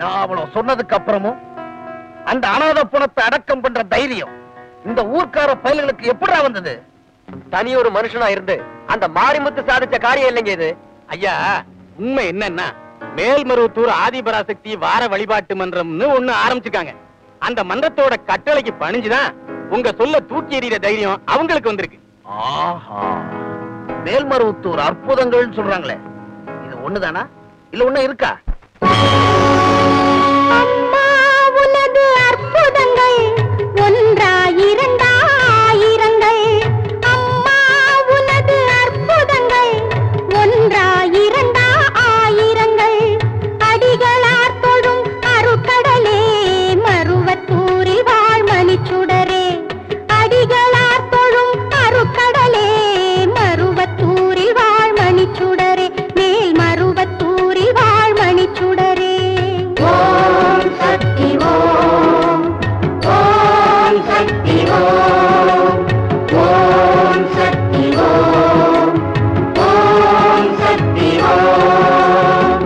நான் அவ்வளவு சொன்னதுக்கு அப்புறமும் அந்த அனாதை பணத்தை அடக்கம் பண்ற தைரியம் இந்த ஊர்க்கார பயல்களுக்கு எப்படா வந்தது? தனி ஒரு மனுஷனா இருந்து அந்த மாரிமுத்து சாதிச்ச காரியம் இல்லைங்க இது. ஐயா, உண்மை என்னன்னா மேல்மருவத்தூர் ஆதிபராசக்தி வார வழிபாட்டு மன்றம்னு ஒண்ணு ஆரம்பிச்சிருக்காங்க. அந்த மன்றத்தோட கட்டளைக்கு பணிஞ்சுதான் உங்க சொல்ல தூக்கி எறிகிற தைரியம் அவங்களுக்கு வந்திருக்கு. ஆஹா, மேல்மருவத்தூர் அற்புதங்கள் சொல்றாங்களே, இது ஒண்ணுதானா இல்ல ஒண்ணு இருக்கா? அம்மா உனது அற்புதங்கள் ஒன்றா இரண்டா ஆயிரங்கள். அம்மா உனது அற்புதங்கள் ஒன்றா இரண்டா ஆயிரங்கள். அடிகளார் தொழும் அருட்கடலே மருவத்தூரில் வாழ் மணிச்சுடரே. அடிகளார் தொழும் அருட்கடலே மருவத்தூரில் வாழ் மணிச்சுடரே. மேல் மருவத்தூரில் வாழ் மணிச்சுடரே. ஓம் சக்தி ஓம், ஓம் சக்தி ஓம், ஓம் சக்தி ஓம், ஓம் சக்தி ஓம்.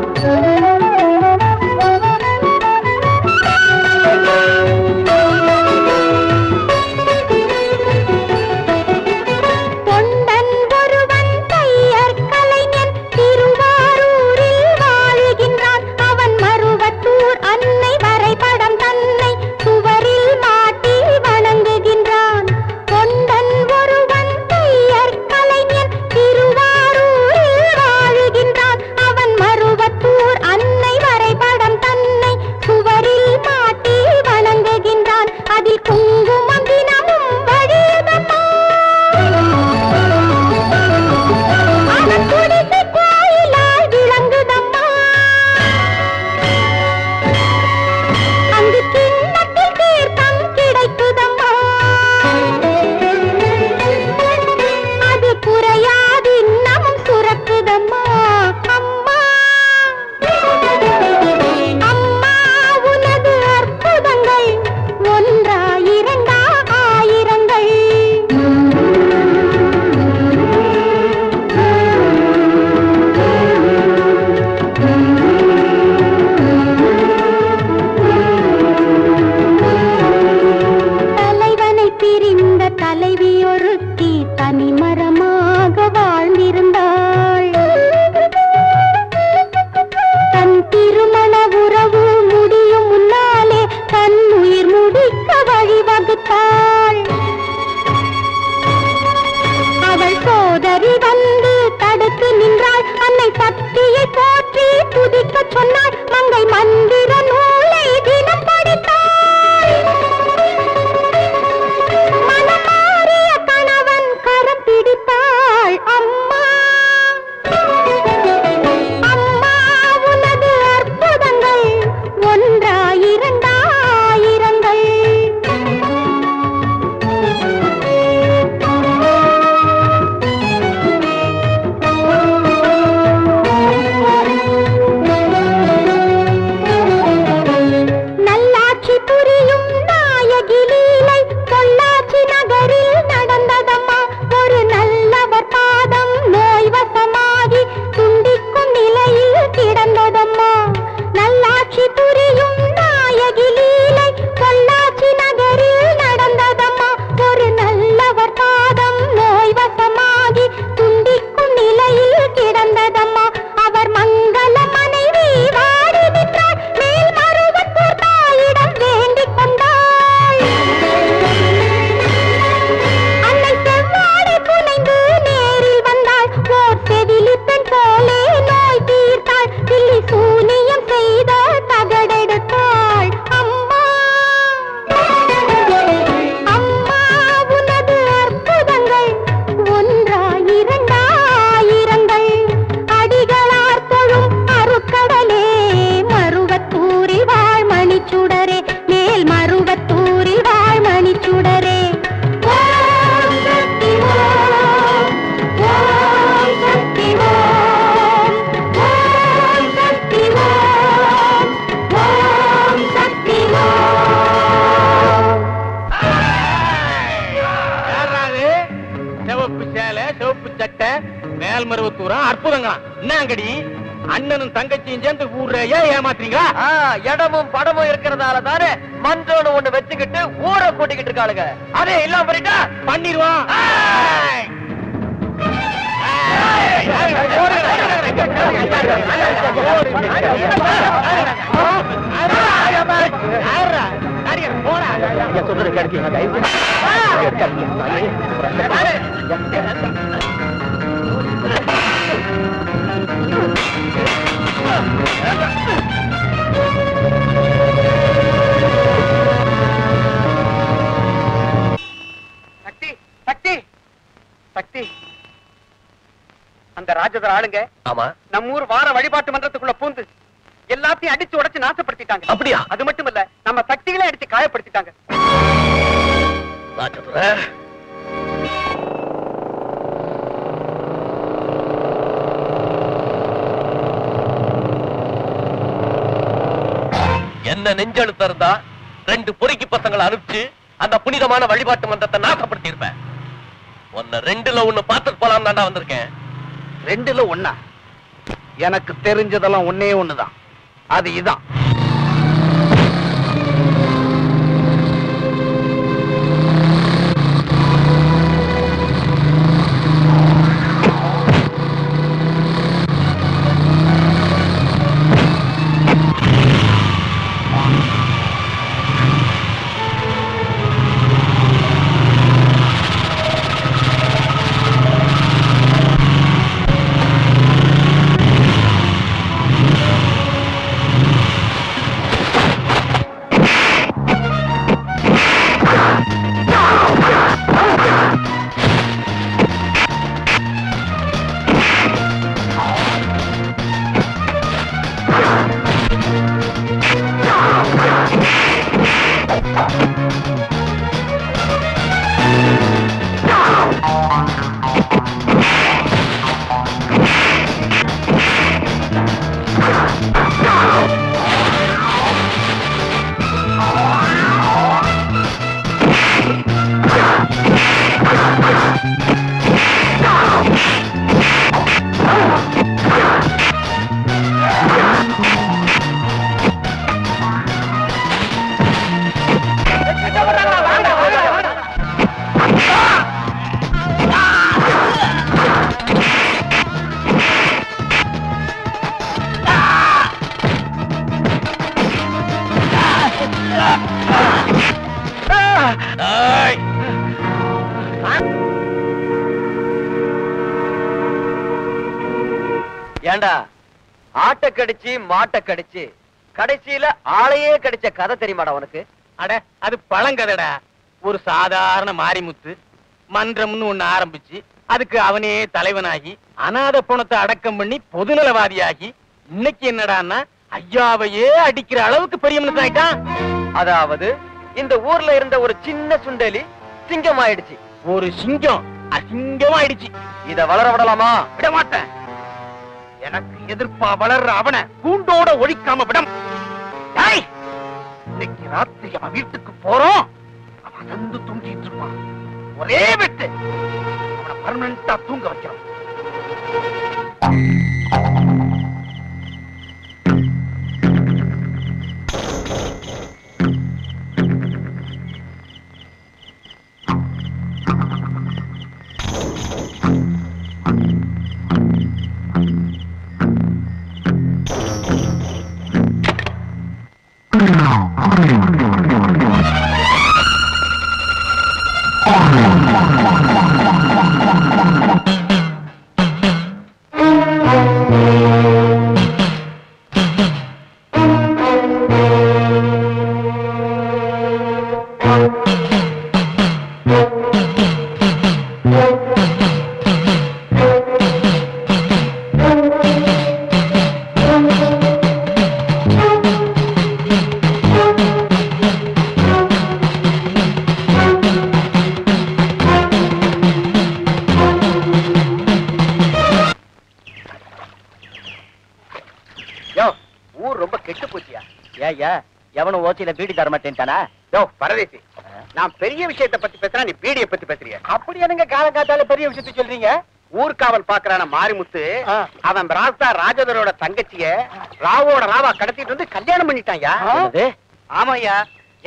தொண்டன் ஒருவன் தையர் கலைஞன் திருவாரூரில் வாழுகின்றான். அவன் மருவத்தூர் அன்னை வரைபடம் தன்னை சுவரில் மாட்டி வணங்குகின்றான். தொண்டன் ஒருவன் தையர் கலைஞன் திருவாரூரில் வாழுகின்றான். அவன் மருவத்தூர் அன்னை வரைபடம் தன்னை சுவரில் மாட்டி வணங்குகின்றான். அதில் குங்குமம் தினமும் வழியுதம்மா. அவன் குடிசை கோயிலாய் விளங்குதம்மா. அங்கு கிண்ணத்தில் தீர்த்தம் கிடைக்குதம்மா. அது குறையாது இன்னமும் சுரக்குதம்மா. அம்மா, அம்மா உனது அற்புதங்கள் ஒன்றா இரண்டா ஆயிரங்கள். தலைவனை பிரிந்த தலைவி ஒருத்தி தனிமரமாக வாழ்ந்திருந்தாள். தன் திருமண உறவு முடியும் முன்னாலே தன் உயிர் முடிக்க வழிவகுத்தாள். அவள் சோதரி வந்து தடுத்து நின்றாள். அன்னை சக்தியை போற்றி துதிக்கச் சொன்னாள். மங்கை மந்திர நூலை தினம் படித்தாள். மனமாறிய கணவன் கரம் பிடித்தாள். அம்மா, அம்மா உனது அற்புதங்கள் ஒன்றா இரண்டா ஆயிரங்கள். நல்லாட்சி புரியும் நாயகி லீலை பொள்ளாச்சி நகரில் நடந்ததம்மா. ஒரு நல்லவர் பாதம் நோய் வசமாகி துண்டிக்கும் நிலையில் கிடந்ததம்மா. நல்லாட்சி புரியும் நாயகி லீலை பொள்ளாச்சி நகரில் நடந்ததம்மா. ஒரு நல்லவர் பாதம் நோய் வசமாகி துண்டிக்கும் நிலையில் கிடந்ததம்மா. அவர் மங்கள மனைவி வாடி நின்றாள். மேல் மருவத்தூர் தாயிடம் வேண்டிக் கொண்டாள். அன்னை செவ்வாடை புனைந்து நேரில் வந்தாள். ஓர் செவிலி பெண் போலே நோய் தீர்த்தாள். பில்லி சூனியம் செய்த தகடெடுத்தாள். அம்மா, அம்மா உனது அற்புதங்கள் ஒன்றா இரண்டா ஆயிரங்கள். அடிகளார் தொழும் அருட்கடலே மருவத்தூரில் வாழ் மணிச்சுடரே. மேல் மருவத்தூரில் வாழ் மணிச்சுடரே. ஓம் சக்தி ஓம், ஓம் சக்தி ஓம், ஓம் சக்தி ஓம், ஓம் சக்தி ஓம். யாராவது சிவப்பு சேலை சிவப்பு சட்டை மேல்மருவத்தூரா அற்புதங்களா? என்னங்கடி அண்ணனும் தங்கச்சியும் சேர்ந்து ஊர்ல ஏன் ஏமாத்துறீங்களா? இடமும் படமும் இருக்கிறதால தானே மன்றோன்னு ஒண்ணு வச்சுக்கிட்டு ஊரை கூட்டிக்கிட்டு இருக்காளுங்க. அதே இல்லாம பண்ணிட்டா பண்ணிடுவோம். சொல்றது கிடைக்கும். சக்தி சக்தி சக்தி, அந்த ராஜதர் ஆளுங்க ஆமா, நம்ம ஊர் வார வழிபாட்டு மன்றத்துக்குள்ள பூந்து எல்லாத்தையும் அடிச்சு உடைச்சு நாசப்படுத்திட்டாங்க. அப்படியா? அது மட்டும் இல்ல, நம்ம சக்திகளை அடிச்சு காயப்படுத்திட்டாங்க. என்ன நெஞ்செழுத்த இருந்தா 2 பொறுக்கி பசங்களை அனுப்பிச்சு அந்த புனிதமான வழிபாட்டு மன்றத்தை நாசப்படுத்தி இருப்பேன். உன்னை 2ல 1 பார்த்துட்டு போலாம் தாண்டா வந்திருக்கேன். 2ல 1? எனக்கு தெரிஞ்சதெல்லாம் ஒன்னே ஒண்ணுதான். அது இதான். ஏண்டா, ஆட்டை கடிச்சு மாட்டை கடிச்சு கடைசியில ஆளையே கடிச்ச கதை தெரியுமாடா உனக்கு? அட, அது பழங்கதடா. ஒரு சாதாரண மாரிமுத்து மன்றம்னு ஒண்ணு ஆரம்பிச்சு அதுக்கு அவனே தலைவனாகி அநாத பணத்தை அடக்கம் பண்ணி பொதுநலவாதியாகி இன்னைக்கு என்னடான்னா ஐயாவையே அடிக்கிற அளவுக்கு பெரிய மனுஷன் ஆயிட்டான். அதாவது இந்த ஊர்ல இருந்த ஒரு சின்ன சுண்டலி சிங்கம் ஆயிடுச்சு. ஒரு சிங்கம் அசிங்கமாயிடுச்சு. இத வளர விடலாமா? விட மாட்டேன். எனக்கு எதிர்ப்பா வளர்ற அவனை கூண்டோட ஒழிக்காம விடம். இன்னைக்கு ராத்திரி அவன் வீட்டுக்கு போறோம். அவன் சந்து தூங்கிட்டு இருப்பான். ஒரே வெட்டு அவனை பர்மனண்டா தூங்க வைக்கிறோம். எவனும் ஓச்சியில பீடி தர மாட்டேன்ட்டானா? யோ பரதேசி, நான் பெரிய விஷயத்தை பத்தி பேசுறேன், நீ பீடியை பத்தி பேசுறிய. அப்படி என்னங்க காலங்காத்தால பெரிய விஷயத்தை சொல்றீங்க? ஊர்காவல் பாக்குறான மாரிமுத்து அவன் ராஸ்தா ராஜதரோட தங்கச்சிய ராவோட ராவா கடத்திட்டு வந்து கல்யாணம் பண்ணிட்டான்யா. ஆமாய்யா,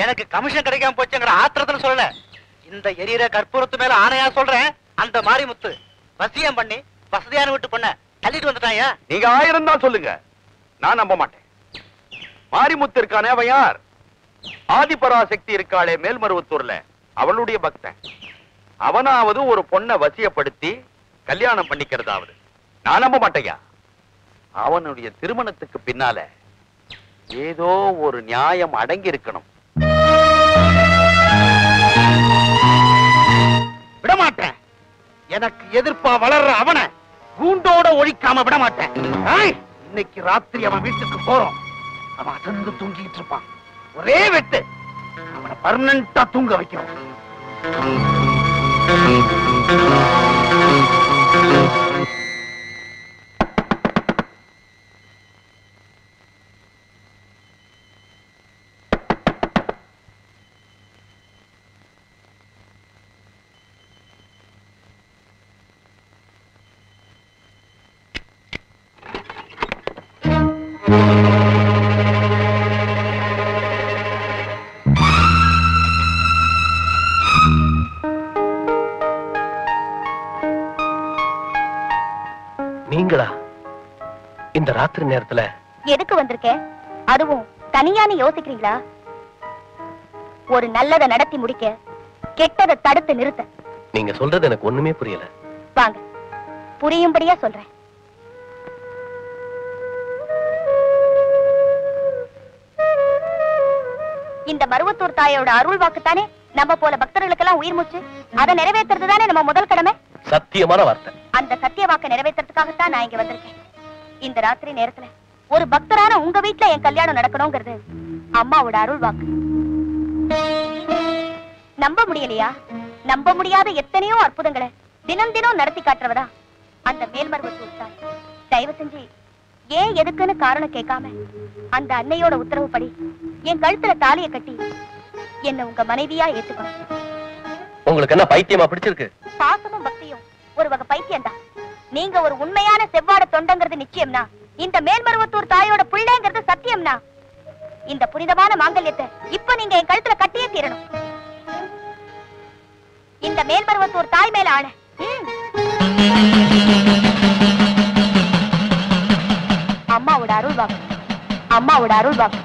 எனக்கு கமிஷன் கிடைக்காம போச்சுங்கிற ஆத்திரத்துல சொல்லல, இந்த எரியிற கற்பூரத்து மேல ஆணையா சொல்றேன். அந்த மாரிமுத்து வசியம் பண்ணி வசதியான வீட்டு பொண்ண தள்ளிட்டு வந்துட்டான்யா. நீங்க 1000 தான் சொல்லுங்க, நான் நம்ப மாட்டேன். மாரிமுத்து இருக்கானே அவன் யார்? ஆதிபராசக்தி இருக்காளே மேல்மருவத்தூர்ல, அவளுடைய பக்தன். அவனாவது ஒரு பொண்ணை வசியப்படுத்தி கல்யாணம் பண்ணிக்கிறதாவது நான் நம்ப மாட்டேயா. அவனுடைய திருமணத்துக்கு பின்னால ஏதோ ஒரு நியாயம் அடங்கி இருக்கணும். விடமாட்டேன். எனக்கு எதிர்ப்பா வளர்ற அவனை கூண்டோட ஒழிக்காம விட மாட்டேன். இன்னைக்கு ராத்திரி அவன் வீட்டுக்கு போறோம். அவன் அசந்து தூங்கிட்டு இருப்பான். ஒரே வெட்டு அவனை பர்மனண்டா தூங்க வைக்கணும். நீங்களா இந்த ராத்திரி நேரத்துல எதுக்கு வந்திருக்கேன்? அதுவும் தனியானு யோசிக்கிறீங்களா? ஒரு நல்லதை நடத்தி முடிக்க கெட்டதை தடுத்து நிறுத்த. நீங்க சொல்றது எனக்கு ஒண்ணுமே புரியல. வாங்க புரியும்படியா சொல்றேன். இந்த மருவத்தூர் தாயோட அருள் வாக்குத்தானே நம்ம போல பக்தர்களுக்கெல்லாம் உயிர் மூச்சு. அதை நிறைவேற்றுறது தானே நம்ம முதல் கடமை. சத்தியமான வார்த்தை. அந்த சத்திய வாக்கை நிறைவேற்றுறதுக்காகத்தான் நான் இங்க வந்திருக்கேன். இந்த ராத்திரி நேரத்துல ஒரு பக்தரான உங்க வீட்டுல என் கல்யாணம் நடக்கணுங்கிறது அம்மாவோட அருள் வாக்கு. நம்ப முடியலையா? நம்ப முடியாத எத்தனையோ அற்புதங்களை தினம் தினம் நடத்தி காட்டுறவதா அந்த மேல்மருவத்தூர் தாய். தயவு செஞ்சு ஏன் எதுக்குன்னு காரணம் கேட்காம அந்த அன்னையோட உத்தரவுப்படி என் கழுத்துல தாலியை கட்டி என்ன உங்க மனைவியா ஏத்துக்கணும். உங்களுக்கு என்ன பைத்தியமா பிடிச்சிருக்கு? பாசமும் பக்தியும் ஒரு வகை பைத்தியம் தான். நீங்க ஒரு உண்மையான செவ்வாட தொண்டங்கிறது நிச்சயம்னா, இந்த மேல்மருவத்தூர் தாயோட பிள்ளைங்கிறது சத்தியம்னா, இந்த புனிதமான மாங்கல்யத்தை இப்ப நீங்க என் கழுத்துல கட்டியே தீரணும். இந்த மேல்மருவத்தூர் தாய் மேல ஆணை. அம்மாவோட அருள் வாக்கு, அம்மாவோட அருள் வாக்கு.